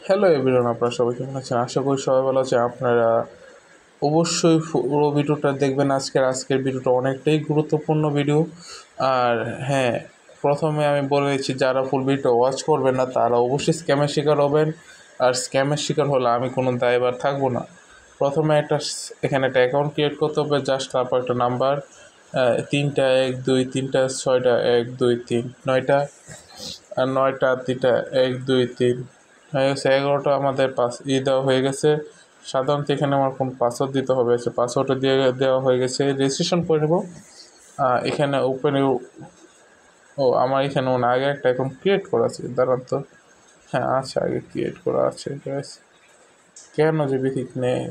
Hello everyone, আপনারা সবাই কেমন আছেন? আশা করি সবাই ভালো আছে। আপনারা অবশ্যই পুরো ভিডিওটা দেখবেন। আজকের ভিডিওটা অনেকটাই গুরুত্বপূর্ণ ভিডিও। আর হ্যাঁ, প্রথমে আমি বলে দিচ্ছি, যারা ফুল ভিডিওটা ওয়াচ করবেন না তারা অবশ্যই স্ক্যামের শিকার হবেন। আর স্ক্যামের শিকার হলে আমি কোনো দায়ভার থাকবো না। প্রথমে এখানে একটা অ্যাকাউন্ট ক্রিয়েট করতে হবে, জাস্ট তারপর একটা নাম্বার 3টা 1 2 3টা 6টা 1 2 3 9টা আর 9টা 3টা 1 2 3 হয়ে গেছে 11টা। আমাদের দেওয়া হয়ে গেছে। সাধারণত এখানে আমার কোন পাসওয়ার্ড দিতে হবে, সে পাসওয়ার্ডটা দিয়ে দেওয়া হয়ে গেছে। রেজিস্ট্রেশন করে নেব। এখানে ওপেন আমার এখানে আগে একটা অ্যাকাউন্ট ক্রিয়েট করা আছে, দাঁড়ান তো। হ্যাঁ আচ্ছা, আগে ক্রিয়েট করা আছে গ্যাস। কেন যে ঠিক নেই,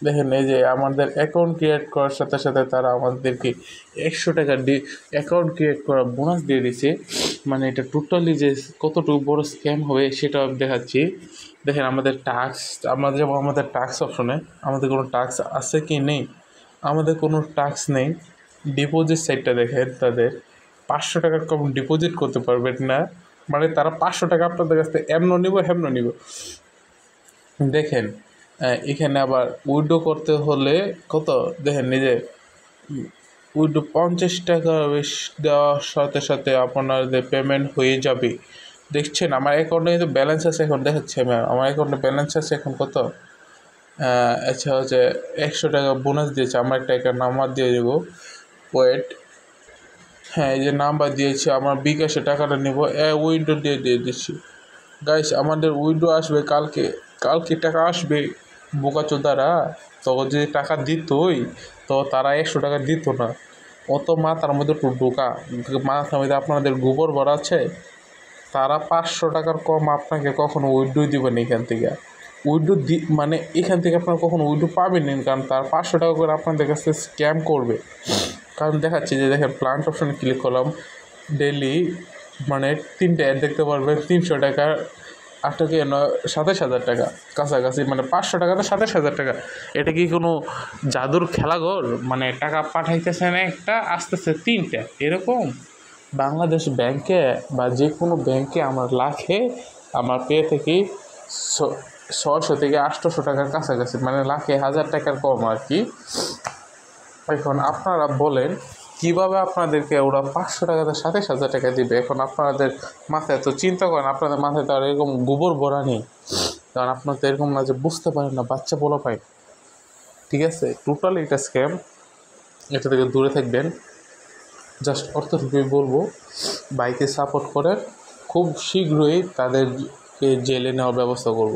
দেখেন এই যে আমাদের অ্যাকাউন্ট ক্রিয়েট করার সাথে সাথে তারা আমাদেরকে 100 টাকা অ্যাকাউন্ট ক্রিয়েট করা বোনাস দিয়ে দিছে। মানে এটা টোটালি যে কতটুকু বড় স্ক্যাম হবে সেটা দেখাচ্ছি। দেখেন আমাদের আমাদের টাস্ক অপশনে আমাদের কোনো টাস্ক আছে কি নেই, আমাদের কোনো টাস্ক নেই। ডিপোজিট সাইটটা দেখেন, তাদের 500 টাকার কম ডিপোজিট করতে পারবেন না। মানে তারা 500 টাকা আপনাদের কাছ থেকে এমন নিব হেমন নিব। দেখেন এখানে আবার উইড্রো করতে হলে কত দেখেন, নিজে উইড্রো 50 টাকা বেশি দেওয়ার সাথে সাথে আপনাদের পেমেন্ট হয়ে যাবে। দেখছেন আমার অ্যাকাউন্টে কিন্তু ব্যালেন্স আছে, এখন দেখাচ্ছে আমার অ্যাকাউন্টে ব্যালেন্স আছে এখন কত। আচ্ছা হচ্ছে 100 টাকা বোনাস দিয়েছে। আমার একটা নাম্বার দিয়ে দেবো, ওয়েট। হ্যাঁ এই যে নাম্বার দিয়েছে, আমার বিকাশে টাকাটা নেব, উইড্রো দিয়ে দিচ্ছি। গাইস আমাদের উইড্রো আসবে কালকে। কালকে টাকা আসবে। বোকাচোদারা তখন যদি টাকা দিতই তো তারা 100 টাকা দিত না। অত মাথার মধ্যে একটু ঢোকা, মাথার মধ্যে আপনাদের গোবর ভরা আছে। তারা 500 টাকার কম আপনাকে কখনো উইড্রো দিবেন এখান থেকে। মানে এখান থেকে আপনারা কখনো উইড্রো পাবেন না, কারণ তার 500 টাকা করে আপনাদের কাছে স্ক্যাম করবে। কারণ দেখাচ্ছি যে দেখেন, প্লান্ট অপশানে ক্লিক করলাম, ডেলি মানে 3টে অ্যাড দেখতে পারবেন। 300 টাকা 27,000 টাকা কাছাকাছি, মানে 500 টাকাতে 27,000 টাকা। এটা কি কোনো জাদুর খেলাঘর? মানে টাকা পাঠাইতেছে না একটা, আসতেছে 3টে এরকম। বাংলাদেশ ব্যাংকে বা যে কোনো ব্যাংকে আমার লাখে আমার পে থেকে 600 থেকে 800 টাকার কাছাকাছি, মানে লাখে 1000 টাকার কম আর কি। এখন আপনারা বলেন কীভাবে আপনাদেরকে ওরা 500 টাকাতে 27,000 টাকা দিবে? এখন আপনাদের মাথায় তো চিন্তা করেন, আপনাদের মাথায় তো আর এরকম গোবর ভরা নেই, কারণ আপনার তো এরকম না যে বুঝতে পারেন না, বাচ্চা বলা পায়। ঠিক আছে, টোটালি এটা স্ক্যাম, এটা থেকে দূরে থাকবেন। জাস্ট অর্থটুকুই বলবো, বাইকে সাপোর্ট করেন, খুব শীঘ্রই তাদেরকে জেলে নেওয়ার ব্যবস্থা করব।